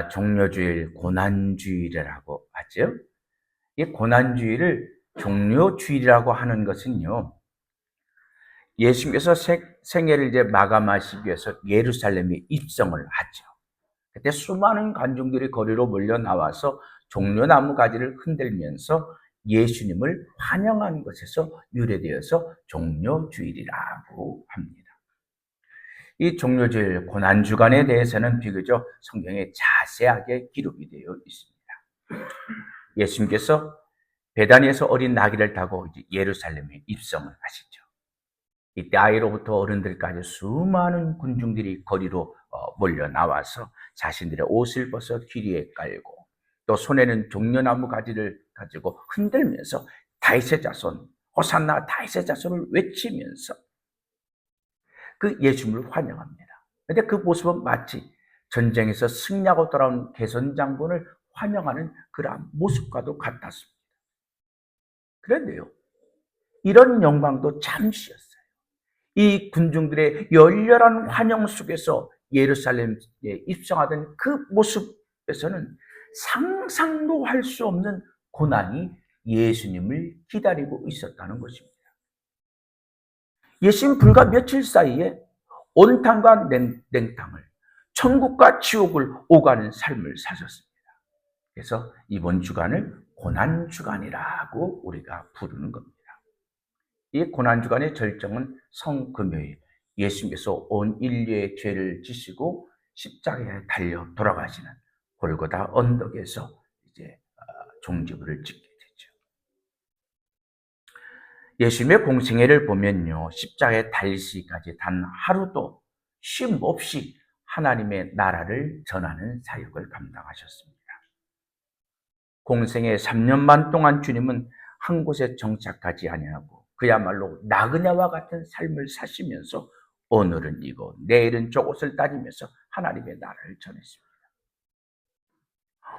종료주일, 고난주일이라고 하죠. 이 고난주일을 종료주일이라고 하는 것은요, 예수님께서 생애를 이제 마감하시기 위해서 예루살렘에 입성을 하죠. 그때 수많은 관중들이 거리로 몰려 나와서 종려나무 가지를 흔들면서 예수님을 환영한 것에서 유래되어서 종료주일이라고 합니다. 이 종료주일 고난주간에 대해서는 비교적 성경에 자세하게 기록이 되어 있습니다. 예수님께서 베다니에서 어린 나귀를 타고 예루살렘에 입성을 하시죠. 이때 아이로부터 어른들까지 수많은 군중들이 거리로 몰려 나와서 자신들의 옷을 벗어 길 위에 깔고 또 손에는 종려나무 가지를 가지고 흔들면서 다윗의 자손, 호산나 다윗의 자손을 외치면서 그 예수님을 환영합니다. 그런데 그 모습은 마치 전쟁에서 승리하고 돌아온 개선 장군을 환영하는 그러한 모습과도 같았습니다. 그런데요, 이런 영광도 잠시였어요. 이 군중들의 열렬한 환영 속에서 예루살렘에 입성하던 그 모습에서는 상상도 할 수 없는 고난이 예수님을 기다리고 있었다는 것입니다. 예수님 불과 며칠 사이에 온탕과 냉탕을, 천국과 지옥을 오가는 삶을 사셨습니다. 그래서 이번 주간을 고난주간이라고 우리가 부르는 겁니다. 이 고난주간의 절정은 성금요일, 예수님께서 온 인류의 죄를 지시고 십자가에 달려 돌아가시는 골고다 언덕에서 이제 종지부를 찍게 되죠. 예수님의 공생애를 보면요, 십자가에 달리시기까지 단 하루도 쉼 없이 하나님의 나라를 전하는 사역을 감당하셨습니다. 공생애 3년 반 동안 주님은 한 곳에 정착하지 아니하고 그야말로 나그네와 같은 삶을 사시면서 오늘은 이곳, 내일은 저곳을 다니면서 하나님의 나라를 전했습니다.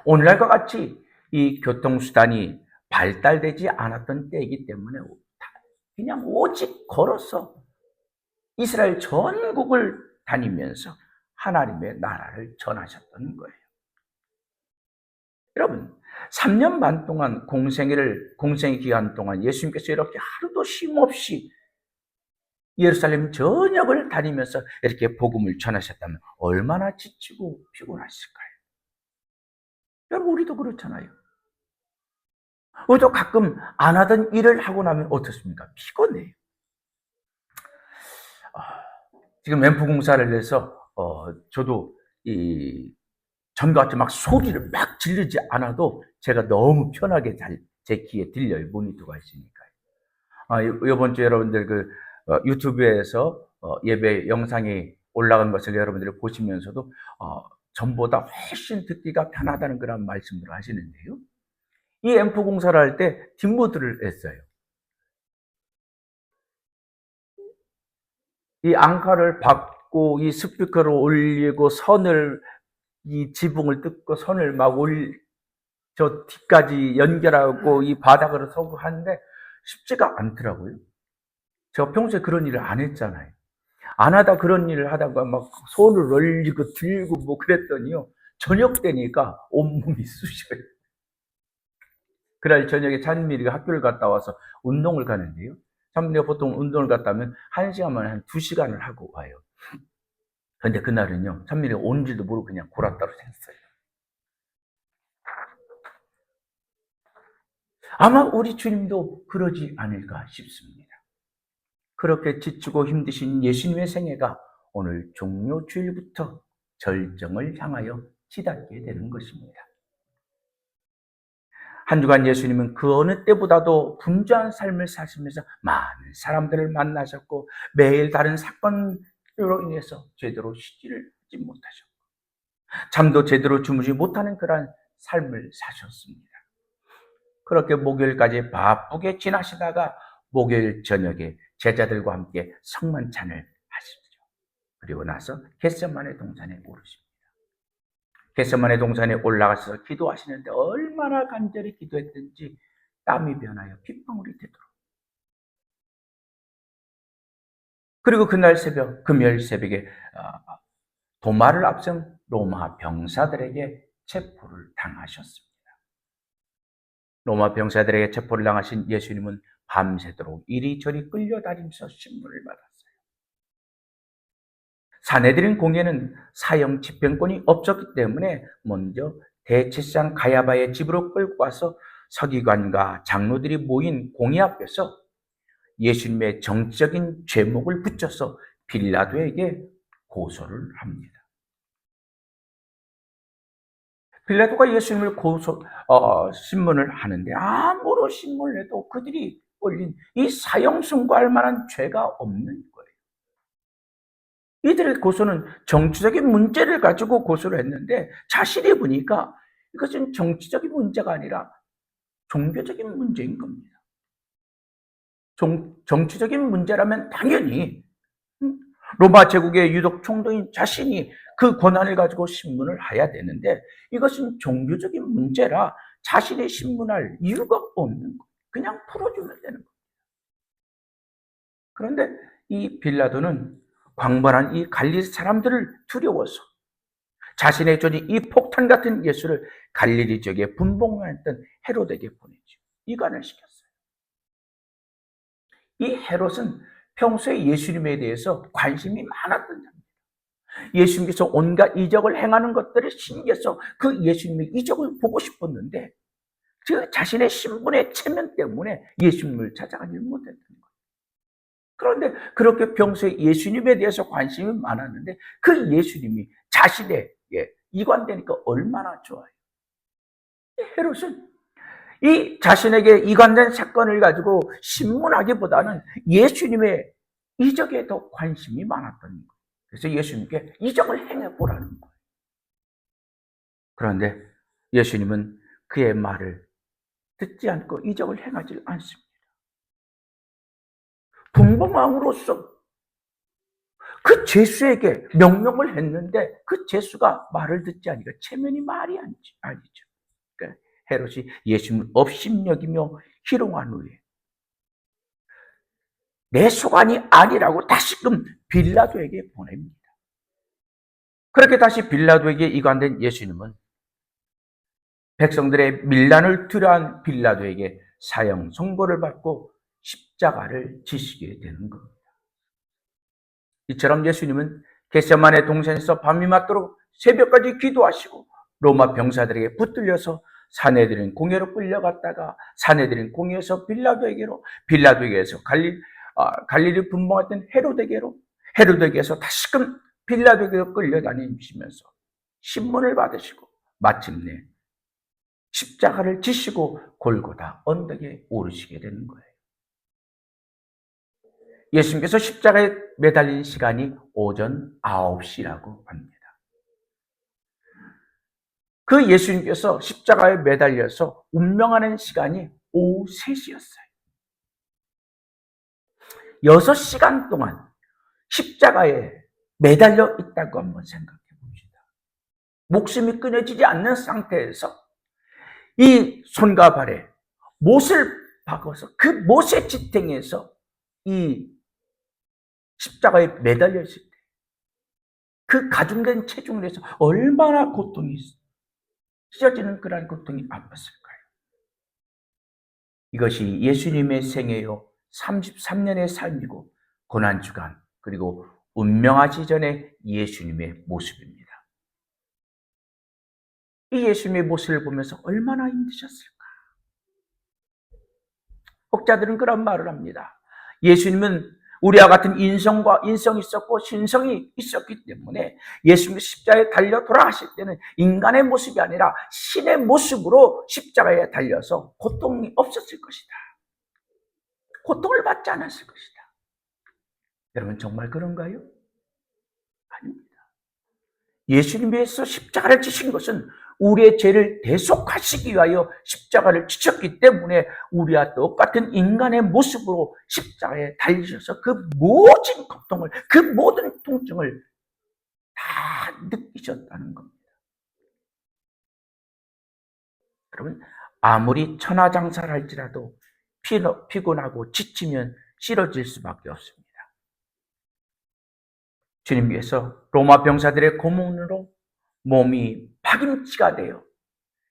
오늘날과 같이 이 교통수단이 발달되지 않았던 때이기 때문에 그냥 오직 걸어서 이스라엘 전국을 다니면서 하나님의 나라를 전하셨던 거예요. 여러분, 3년 반 동안 공생의 기간 동안 예수님께서 이렇게 하루도 쉼 없이 예루살렘 전역을 다니면서 이렇게 복음을 전하셨다면 얼마나 지치고 피곤하실까요? 여러분, 우리도 그렇잖아요. 우리도 가끔 안 하던 일을 하고 나면 어떻습니까? 피곤해요. 지금 앰프 공사를 해서 저도 전과 같이 막 소리를 막 지르지 않아도 제가 너무 편하게 제 귀에 들려요. 모니터가 있으니까요. 이번 주에 여러분들 유튜브에서 예배 영상이 올라간 것을 여러분들이 보시면서도 전보다 훨씬 듣기가 편하다는 그런 말씀을 하시는데요. 이 앰프 공사를 할 때 뒷모드를 했어요. 이 앙카를 받고 이 스피커를 올리고 이 지붕을 뜯고 선을 막 저 뒤까지 연결하고 이 바닥으로 서고 하는데 쉽지가 않더라고요. 제가 평소에 그런 일을 안 했잖아요. 안 하다 그런 일을 하다가 막 손을 올리고 들고 뭐 그랬더니요. 저녁 되니까 온몸이 쑤셔요. 그날 저녁에 찬미리가 학교를 갔다 와서 운동을 가는데요. 찬미리가 보통 운동을 갔다 오면 1시간 만에 한 2시간을 하고 와요. 근데 그날은요. 찬미리가 온 줄도 모르고 그냥 골아떨어졌어요. 아마 우리 주님도 그러지 않을까 싶습니다. 그렇게 지치고 힘드신 예수님의 생애가 오늘 종료주일부터 절정을 향하여 치닫게 되는 것입니다. 한 주간 예수님은 그 어느 때보다도 분주한 삶을 사시면서 많은 사람들을 만나셨고 매일 다른 사건으로 인해서 제대로 쉬지를 하지 못하셨고 잠도 제대로 주무지 못하는 그러한 삶을 사셨습니다. 그렇게 목요일까지 바쁘게 지나시다가 목요일 저녁에 제자들과 함께 성만찬을 하십시오. 그리고 나서 겟세마네 동산에 오르십니다. 겟세마네 동산에 올라가서 기도하시는데 얼마나 간절히 기도했든지 땀이 변하여 핏방울이 되도록. 그리고 그날 새벽, 금요일 새벽에 도마를 앞선 로마 병사들에게 체포를 당하셨습니다. 로마 병사들에게 체포를 당하신 예수님은 밤새도록 이리저리 끌려다니면서 신문을 받았어요. 사내들인 공예는 사형 집행권이 없었기 때문에 먼저 대제사장 가야바의 집으로 끌고 와서 서기관과 장로들이 모인 공회 앞에서 예수님의 정치적인 죄목을 붙여서 빌라도에게 고소를 합니다. 빌라도가 예수님을 신문을 하는데 아무런 신문을 해도 그들이 올린 이 사형 선고할 만한 죄가 없는 거예요. 이들의 고소는 정치적인 문제를 가지고 고소를 했는데 자신이 보니까 이것은 정치적인 문제가 아니라 종교적인 문제인 겁니다. 정치적인 문제라면 당연히 로마 제국의 유독 총독인 자신이 그 권한을 가지고 신문을 해야 되는데 이것은 종교적인 문제라 자신이 신문할 이유가 없는 거예요. 그냥 풀어주면 되는 거예요. 그런데 이 빌라도는 광범한 이 갈릴리 사람들을 두려워서 자신의 존이 이 폭탄 같은 예수를 갈릴리 지역에 분봉했던 헤롯에게 보내죠. 이관을 시켰어요. 이 헤롯은 평소에 예수님에 대해서 관심이 많았던 자입니다. 예수님께서 온갖 이적을 행하는 것들을 신기해서 그 예수님의 이적을 보고 싶었는데 그 자신의 신분의 체면 때문에 예수님을 찾아가지 못했던 거예요. 그런데 그렇게 평소에 예수님에 대해서 관심이 많았는데 그 예수님이 자신에게 이관되니까 얼마나 좋아요. 헤롯은 이 자신에게 이관된 사건을 가지고 신문하기보다는 예수님의 이적에 더 관심이 많았던 거예요. 그래서 예수님께 이적을 행해보라는 거예요. 그런데 예수님은 그의 말을 듣지 않고 이적을 행하지 않습니다. 분봉왕으로서 그 제수에게 명령을 했는데 그 제수가 말을 듣지 않으니까 체면이 말이 아니죠. 그러니까 헤롯이 예수님을 업신여기며 희롱한 후에 내 소관이 아니라고 다시금 빌라도에게 보냅니다. 그렇게 다시 빌라도에게 이관된 예수님은 백성들의 밀란을 두려워한 빌라도에게 사형 선고를 받고 십자가를 지시게 되는 겁니다. 이처럼 예수님은 겟세마네 동산에서 밤이 맞도록 새벽까지 기도하시고 로마 병사들에게 붙들려서 사내들인 공회로 끌려갔다가 사내들인 공회에서 빌라도에게로, 빌라도에게서 갈릴리 분봉했던 헤롯에게로, 헤롯에게서 다시금 빌라도에게로 끌려다니시면서 신문을 받으시고 마침내 십자가를 지시고 골고다 언덕에 오르시게 되는 거예요. 예수님께서 십자가에 매달린 시간이 오전 9시라고 합니다. 그 예수님께서 십자가에 매달려서 운명하는 시간이 오후 3시였어요. 6시간 동안 십자가에 매달려 있다고 한번 생각해 봅시다. 목숨이 끊어지지 않는 상태에서 이 손과 발에 못을 박아서 그 못의 지탱에서 이 십자가에 매달려 있을 때 그 가중된 체중을 해서 얼마나 고통이 찢어지는 그런 고통이 아팠을까요? 이것이 예수님의 생애요 33년의 삶이고 고난주간 그리고 운명하기 전에 예수님의 모습입니다. 이 예수님의 모습을 보면서 얼마나 힘드셨을까? 혹자들은 그런 말을 합니다. 예수님은 우리와 같은 인성이 있었고 신성이 있었기 때문에 예수님이 십자가에 달려 돌아가실 때는 인간의 모습이 아니라 신의 모습으로 십자가에 달려서 고통이 없었을 것이다. 고통을 받지 않았을 것이다. 여러분 정말 그런가요? 아닙니다. 예수님께서 십자가를 지신 것은 우리의 죄를 대속하시기 위하여 십자가를 지셨기 때문에 우리와 똑같은 인간의 모습으로 십자가에 달리셔서 그 모든 고통을, 그 모든 통증을 다 느끼셨다는 겁니다. 여러분, 아무리 천하장사를 할지라도 피곤하고 지치면 쓰러질 수밖에 없습니다. 주님께서 로마 병사들의 고문으로 몸이 파김치가 되어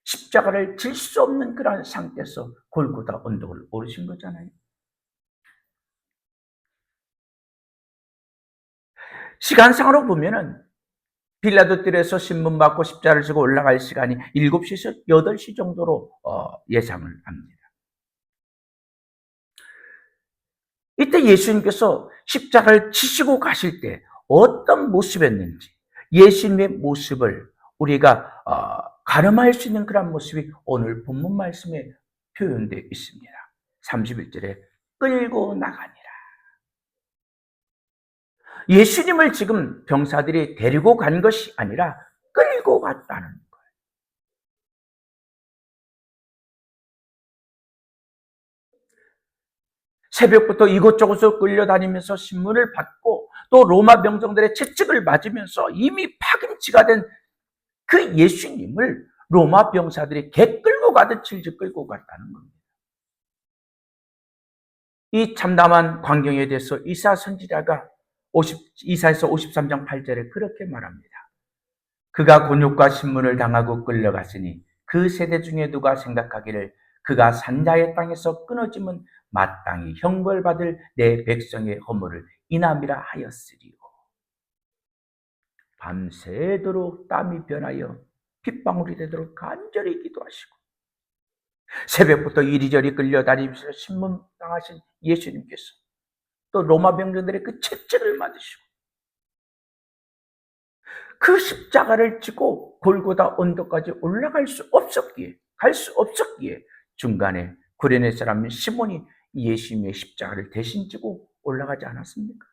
십자가를 질 수 없는 그러한 상태에서 골고다 언덕을 오르신 거잖아요. 시간상으로 보면은 빌라도 뜰에서 신문 받고 십자가를 지고 올라갈 시간이 7시에서 8시 정도로 예상을 합니다. 이때 예수님께서 십자가를 지시고 가실 때 어떤 모습이었는지, 예수님의 모습을 우리가 가늠할 수 있는 그런 모습이 오늘 본문 말씀에 표현되어 있습니다. 31절에 끌고 나가니라. 예수님을 지금 병사들이 데리고 간 것이 아니라 끌고 갔다는 거예요. 새벽부터 이곳저곳을 끌려다니면서 신문을 받고 또 로마 병정들의 채찍을 맞으면서 이미 파김치가 된 그 예수님을 로마 병사들이 개 끌고 가듯 질질 끌고 갔다는 겁니다. 이 참담한 광경에 대해서 이사 선지자가 이사에서 53장 8절에 그렇게 말합니다. 그가 곤욕과 신문을 당하고 끌려갔으니 그 세대 중에 누가 생각하기를 그가 산자의 땅에서 끊어짐은 마땅히 형벌받을 내 백성의 허물을 인함이라 하였으리요. 밤새도록 땀이 변하여 핏방울이 되도록 간절히 기도하시고 새벽부터 이리저리 끌려다니면서 신문 당하신 예수님께서 또 로마 병정들의 그 채찍을 맞으시고 그 십자가를 지고 골고다 언덕까지 올라갈 수 없었기에, 갈 수 없었기에 중간에 구레네 사람 시몬이 예수님의 십자가를 대신 지고 올라가지 않았습니까?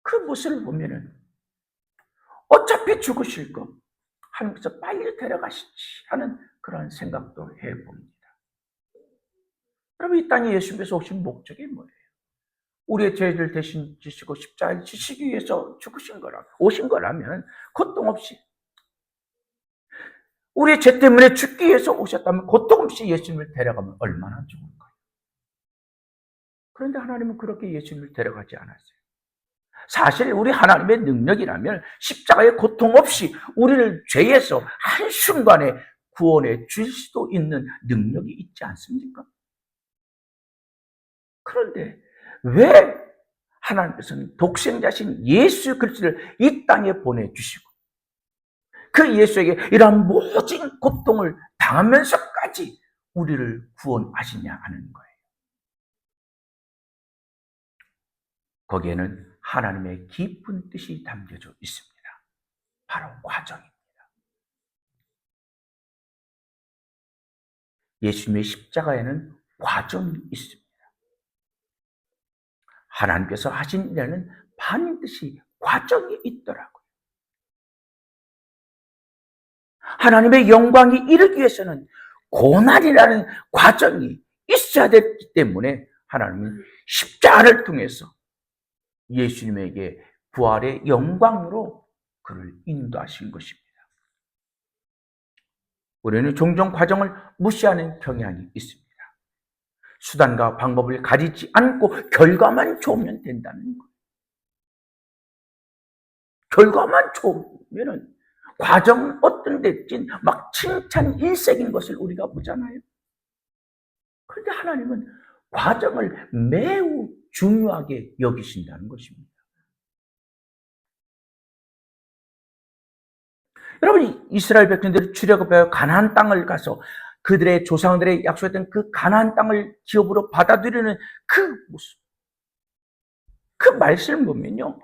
그 모습을 보면은 어차피 죽으실 거 하나님께서 빨리 데려가시지 하는 그런 생각도 해봅니다. 여러분, 이 땅에 예수님께서 오신 목적이 뭐예요? 우리의 죄를 대신 지시고 십자가를 지시기 위해서 죽으신 거라, 오신 거라면 고통 없이 우리의 죄 때문에 죽기 위해서 오셨다면 고통 없이 예수님을 데려가면 얼마나 좋을까요? 그런데 하나님은 그렇게 예수님을 데려가지 않았어요. 사실 우리 하나님의 능력이라면 십자가의 고통 없이 우리를 죄에서 한순간에 구원해 줄 수도 있는 능력이 있지 않습니까? 그런데 왜 하나님께서는 독생자신 예수 그리스도를 이 땅에 보내주시고 그 예수에게 이러한 모든 고통을 당하면서까지 우리를 구원하시냐 하는 거예요. 거기에는 하나님의 깊은 뜻이 담겨져 있습니다. 바로 과정입니다. 예수님의 십자가에는 과정이 있습니다. 하나님께서 하신 일에는 반드시 과정이 있더라고요. 하나님의 영광이 이르기 위해서는 고난이라는 과정이 있어야 됐기 때문에 하나님은 십자가를 통해서 예수님에게 부활의 영광으로 그를 인도하신 것입니다. 우리는 종종 과정을 무시하는 경향이 있습니다. 수단과 방법을 가리지 않고 결과만 좋으면 된다는 거예요. 결과만 좋으면은 과정은 어떤 데든 막 칭찬 일색인 것을 우리가 보잖아요. 그런데 하나님은 과정을 매우 중요하게 여기신다는 것입니다. 여러분, 이스라엘 백성들이 출애굽하여 가나안 땅을 가서 그들의 조상들의 약속했던 그 가나안 땅을 기업으로 받아들이는 그 모습, 그 말씀을 보면요,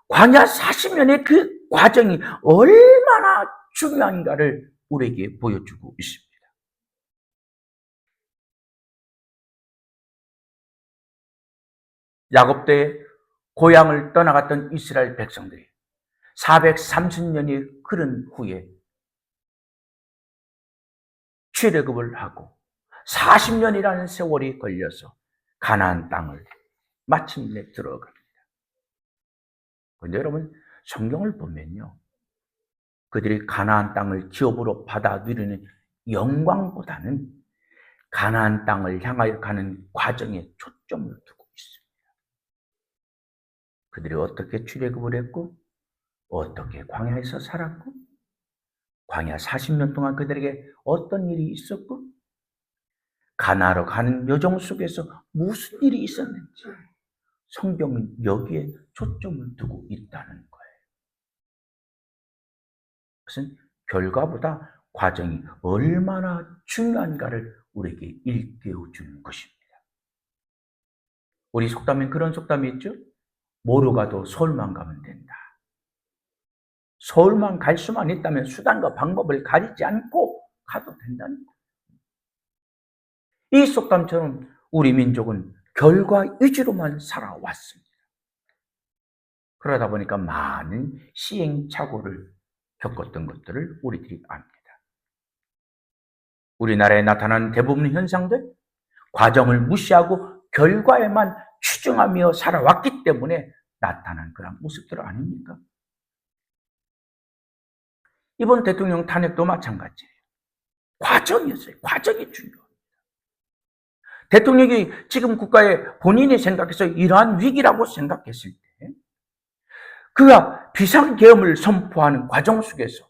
광야 40년의 그 과정이 얼마나 중요한가를 우리에게 보여주고 있습니다. 야곱 때 고향을 떠나갔던 이스라엘 백성들이 430년이 흐른 후에 출애굽을 하고 40년이라는 세월이 걸려서 가나안 땅을 마침내 들어갑니다. 그런데 여러분, 성경을 보면요, 그들이 가나안 땅을 기업으로 받아 누리는 영광보다는 가나안 땅을 향하여 가는 과정에 초점을 두고 있습니다. 그들이 어떻게 출애굽을 했고 어떻게 광야에서 살았고, 광야 40년 동안 그들에게 어떤 일이 있었고, 가나로 가는 여정 속에서 무슨 일이 있었는지 성경은 여기에 초점을 두고 있다는 거예요. 그것은 결과보다 과정이 얼마나 중요한가를 우리에게 일깨워 주는 것입니다. 우리 속담엔 그런 속담이 있죠. 뭐로 가도 서울만 가면 된다. 서울만 갈 수만 있다면 수단과 방법을 가리지 않고 가도 된다는 거예요. 이 속담처럼 우리 민족은 결과 위주로만 살아왔습니다. 그러다 보니까 많은 시행착오를 겪었던 것들을 우리들이 압니다. 우리나라에 나타나는 대부분의 현상들, 과정을 무시하고 결과에만 추중하며 살아왔기 때문에 나타난 그런 모습들 아닙니까? 이번 대통령 탄핵도 마찬가지예요. 과정이었어요. 과정이 중요합니다. 대통령이 지금 국가에 본인이 생각해서 이러한 위기라고 생각했을 때 그가 비상계엄을 선포하는 과정 속에서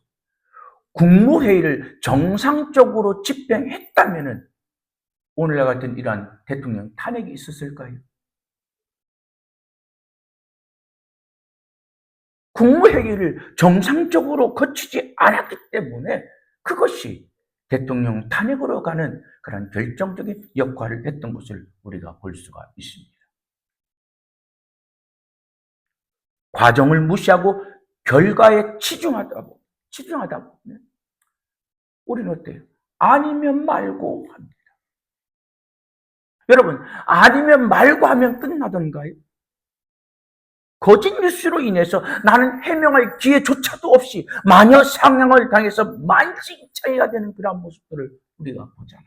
국무회의를 정상적으로 집행했다면 오늘날 같은 이러한 대통령 탄핵이 있었을까요? 국무회의를 정상적으로 거치지 않았기 때문에 그것이 대통령 탄핵으로 가는 그런 결정적인 역할을 했던 것을 우리가 볼 수가 있습니다. 과정을 무시하고 결과에 치중하다 보면 우리는 어때요? 아니면 말고 합니다. 여러분, 아니면 말고 하면 끝나던가요? 거짓 뉴스로 인해서 나는 해명할 기회조차도 없이 마녀 상향을 당해서 만신창이가 되는 그런 모습들을 우리가 보잖아요.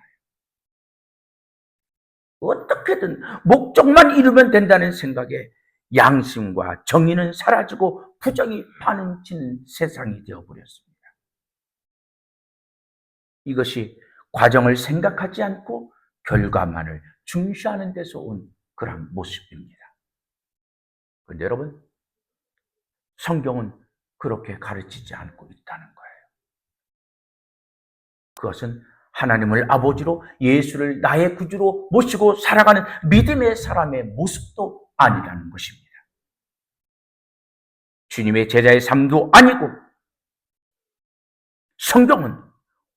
어떻게든 목적만 이루면 된다는 생각에 양심과 정의는 사라지고 부정이 판치는 세상이 되어버렸습니다. 이것이 과정을 생각하지 않고 결과만을 중시하는 데서 온 그런 모습입니다. 그런데 여러분, 성경은 그렇게 가르치지 않고 있다는 거예요. 그것은 하나님을 아버지로 예수를 나의 구주로 모시고 살아가는 믿음의 사람의 모습도 아니라는 것입니다. 주님의 제자의 삶도 아니고 성경은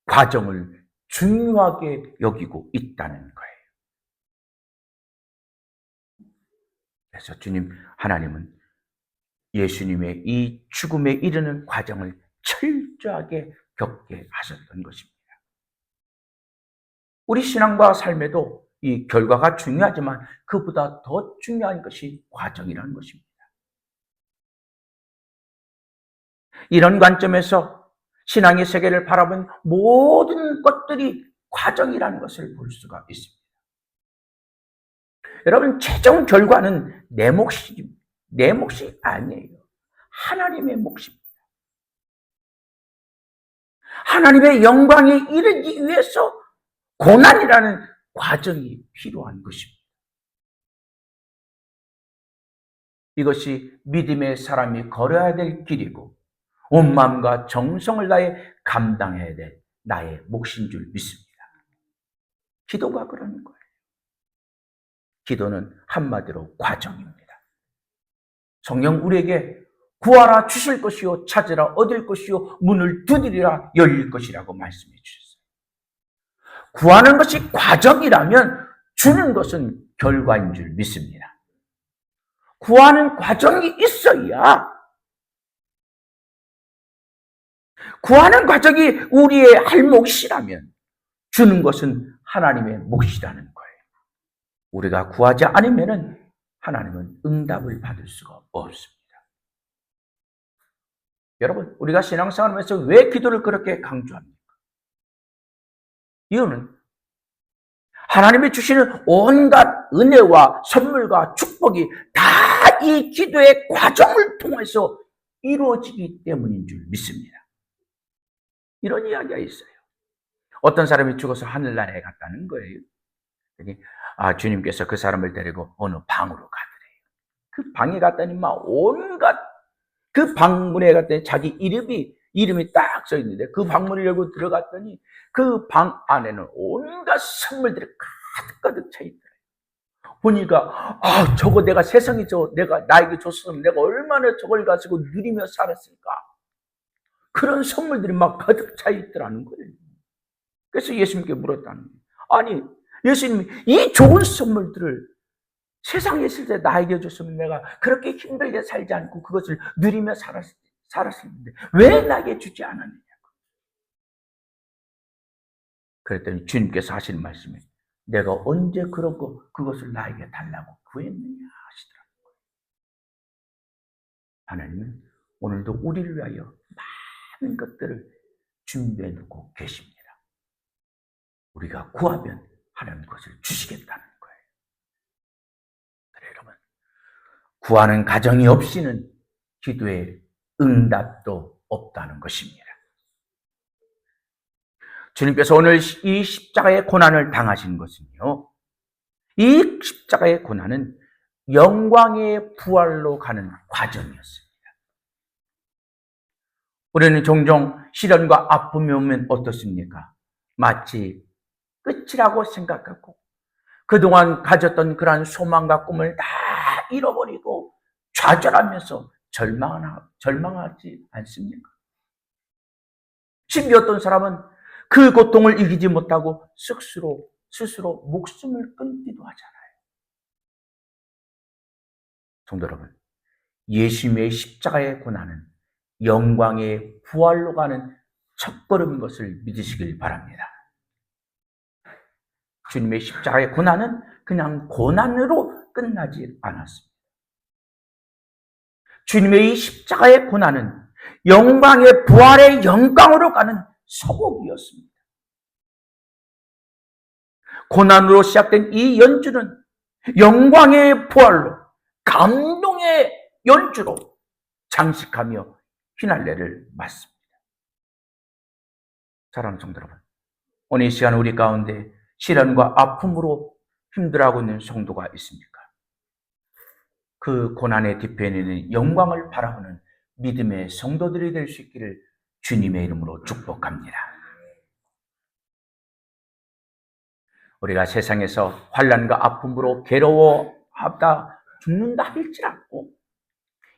과정을 중요하게 여기고 있다는 거예요. 그래서 하나님은 예수님의 이 죽음에 이르는 과정을 철저하게 겪게 하셨던 것입니다. 우리 신앙과 삶에도 이 결과가 중요하지만 그보다 더 중요한 것이 과정이라는 것입니다. 이런 관점에서 신앙의 세계를 바라본 모든 것들이 과정이라는 것을 볼 수가 있습니다. 여러분, 최종 결과는 내 몫이 아니에요. 하나님의 몫입니다. 하나님의 영광에 이르기 위해서 고난이라는 과정이 필요한 것입니다. 이것이 믿음의 사람이 걸어야 될 길이고 온 마음과 정성을 다해 감당해야 될 나의 몫인 줄 믿습니다. 기도가 그러는 거예요. 기도는 한마디로 과정입니다. 성경 우리에게 구하라 주실 것이요 찾으라 얻을 것이요 문을 두드리라 열릴 것이라고 말씀해 주셨어요. 구하는 것이 과정이라면 주는 것은 결과인 줄 믿습니다. 구하는 과정이 있어야 구하는 과정이 우리의 할 몫이라면 주는 것은 하나님의 몫이라는 거예요. 우리가 구하지 않으면 하나님은 응답을 받을 수가 없습니다. 여러분, 우리가 신앙생활하면서 왜 기도를 그렇게 강조합니까? 이유는 하나님이 주시는 온갖 은혜와 선물과 축복이 다 이 기도의 과정을 통해서 이루어지기 때문인 줄 믿습니다. 이런 이야기가 있어요. 어떤 사람이 죽어서 하늘나라에 갔다는 거예요. 주님께서 그 사람을 데리고 어느 방으로 가더래요. 그 방에 갔더니 막 온갖 그 방문에 갔더니 자기 이름이 딱 써 있는데 그 방문을 열고 들어갔더니 그 방 안에는 온갖 선물들이 가득가득 차 있더래요. 보니까 저거 내가 세상에 내가 나에게 줬으면 내가 얼마나 저걸 가지고 누리며 살았을까. 그런 선물들이 막 가득 차 있더라는 거예요. 그래서 예수님께 물었다는 거예요. 아니, 예수님이 이 좋은 선물들을 세상에 있을 때 나에게 줬으면 내가 그렇게 힘들게 살지 않고 그것을 누리며 살았을 텐데 왜 나에게 주지 않았느냐고. 그랬더니 주님께서 하시는 말씀이 내가 언제 그것을 나에게 달라고 구했느냐 하시더라고요. 하나님은 오늘도 우리를 위하여 많은 것들을 준비해 놓고 계십니다. 우리가 구하면 하나님 그것을 주시겠다는 거예요. 그래 여러분, 구하는 가정이 없이는 기도에 응답도 없다는 것입니다. 주님께서 오늘 이 십자가의 고난을 당하신 것은요, 이 십자가의 고난은 영광의 부활로 가는 과정이었습니다. 우리는 종종 시련과 아픔이 오면 어떻습니까? 마치 끝이라고 생각하고 그동안 가졌던 그러한 소망과 꿈을 다 잃어버리고 좌절하면서 절망하지 않습니까? 심지어 어떤 사람은 그 고통을 이기지 못하고 스스로 목숨을 끊기도 하잖아요. 성도 여러분, 예수님의 십자가의 고난은 영광의 부활로 가는 첫걸음인 것을 믿으시길 바랍니다. 주님의 십자가의 고난은 그냥 고난으로 끝나지 않았습니다. 주님의 이 십자가의 고난은 영광의 부활의 영광으로 가는 서곡이었습니다. 고난으로 시작된 이 연주는 영광의 부활로 감동의 연주로 장식하며 휘날레를 맞습니다. 사랑하는 성도 여러분, 오늘 이 시간 우리 가운데 시련과 아픔으로 힘들어하고 있는 성도가 있습니까? 그 고난의 뒤편에는 영광을 바라보는 믿음의 성도들이 될 수 있기를 주님의 이름으로 축복합니다. 우리가 세상에서 환난과 아픔으로 괴로워하다 죽는다 할지라도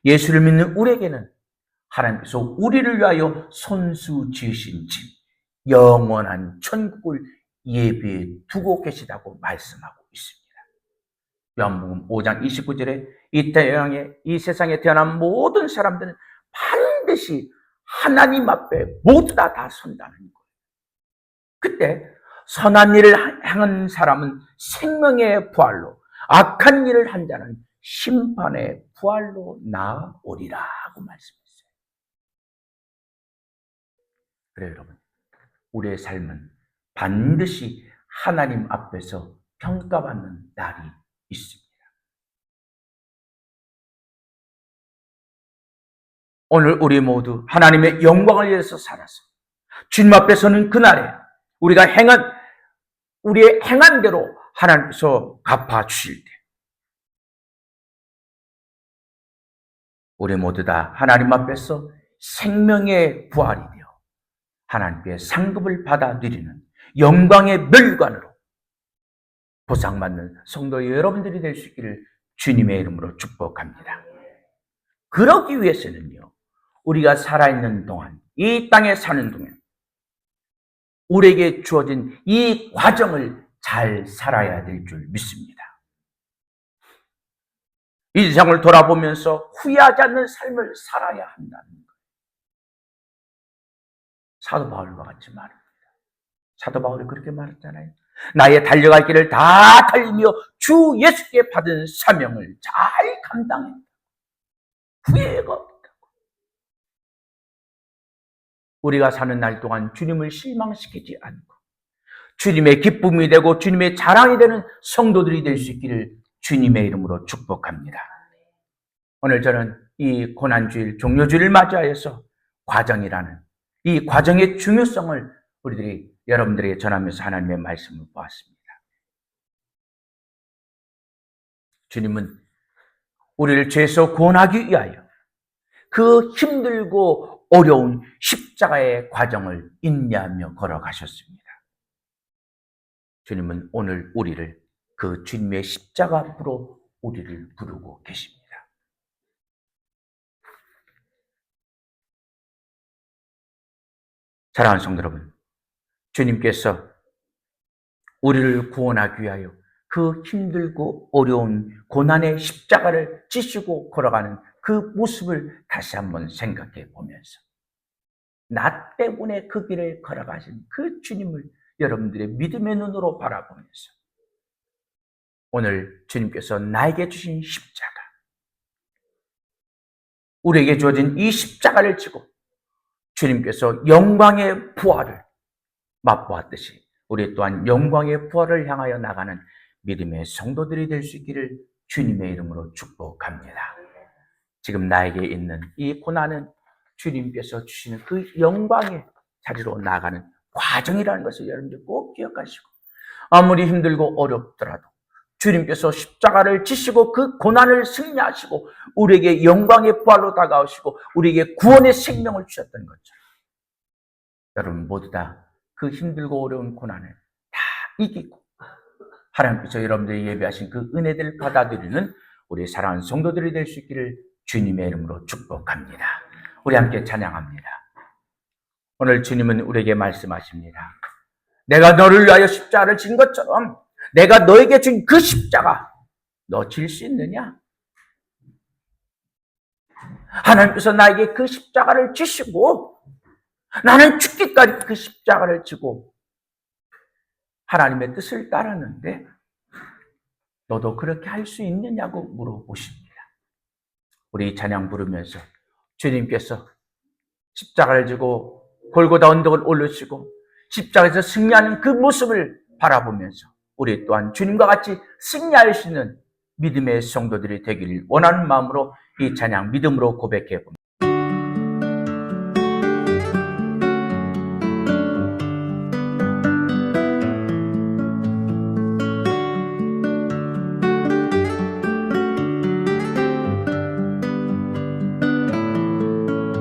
예수를 믿는 우리에게는 하나님께서 우리를 위하여 손수 지으신 집, 영원한 천국을 예비해 두고 계시다고 말씀하고 있습니다. 요한복음 5장 29절에 이 세상에 태어난 모든 사람들은 반드시 하나님 앞에 모두 다 선다는 거예요. 그때 선한 일을 행한 사람은 생명의 부활로, 악한 일을 한 자는 심판의 부활로 나아오리라고 말씀했어요. 그래요, 여러분. 우리의 삶은 반드시 하나님 앞에서 평가받는 날이 있습니다. 오늘 우리 모두 하나님의 영광을 위해서 살아서 주님 앞에 서는 그날에 우리가 우리의 행한 대로 하나님께서 갚아주실 때 우리 모두 다 하나님 앞에서 생명의 부활이 되어 하나님께 상급을 받아 누리는 영광의 멸관으로 보상받는 성도 여러분들이 될 수 있기를 주님의 이름으로 축복합니다. 그러기 위해서는요, 우리가 살아있는 동안, 이 땅에 사는 동안 우리에게 주어진 이 과정을 잘 살아야 될 줄 믿습니다. 이 세상을 돌아보면서 후회하지 않는 삶을 살아야 한다는 거예요. 사도 바울과 같이 말합니다. 사도 바울이 그렇게 말했잖아요. 나의 달려갈 길을 다 달리며 주 예수께 받은 사명을 잘 감당해. 후회가 없다고. 우리가 사는 날 동안 주님을 실망시키지 않고 주님의 기쁨이 되고 주님의 자랑이 되는 성도들이 될 수 있기를 주님의 이름으로 축복합니다. 오늘 저는 이 고난주일, 종료주일을 맞이하여서 과정이라는 이 과정의 중요성을 여러분들에게 전하면서 하나님의 말씀을 보았습니다. 주님은 우리를 죄에서 구원하기 위하여 그 힘들고 어려운 십자가의 과정을 인내하며 걸어가셨습니다. 주님은 오늘 우리를 그 주님의 십자가 앞으로 우리를 부르고 계십니다. 사랑하는 성도 여러분, 주님께서 우리를 구원하기 위하여 그 힘들고 어려운 고난의 십자가를 지시고 걸어가는 그 모습을 다시 한번 생각해 보면서 나 때문에 그 길을 걸어가신 그 주님을 여러분들의 믿음의 눈으로 바라보면서 오늘 주님께서 나에게 주신 십자가, 우리에게 주어진 이 십자가를 지고 주님께서 영광의 부활을 맛보았듯이 우리 또한 영광의 부활을 향하여 나가는 믿음의 성도들이 될 수 있기를 주님의 이름으로 축복합니다. 지금 나에게 있는 이 고난은 주님께서 주시는 그 영광의 자리로 나가는 과정이라는 것을 여러분들 꼭 기억하시고, 아무리 힘들고 어렵더라도 주님께서 십자가를 지시고 그 고난을 승리하시고 우리에게 영광의 부활로 다가오시고 우리에게 구원의 생명을 주셨던 것처럼 여러분 모두 다 그 힘들고 어려운 고난을 다 이기고 하나님께서 여러분들이 예비하신 그 은혜들을 받아들이는 우리 사랑하는 성도들이 될 수 있기를 주님의 이름으로 축복합니다. 우리 함께 찬양합니다. 오늘 주님은 우리에게 말씀하십니다. 내가 너를 위하여 십자가를 진 것처럼 내가 너에게 준 그 십자가 너 질 수 있느냐? 하나님께서 나에게 그 십자가를 지시고 나는 죽기까지 그 십자가를 지고 하나님의 뜻을 따랐는데 너도 그렇게 할 수 있느냐고 물어보십니다. 우리 찬양 부르면서 주님께서 십자가를 지고 골고다 언덕을 오르시고 십자가에서 승리하는 그 모습을 바라보면서 우리 또한 주님과 같이 승리할 수 있는 믿음의 성도들이 되기를 원하는 마음으로 이 찬양 믿음으로 고백해 봅니다.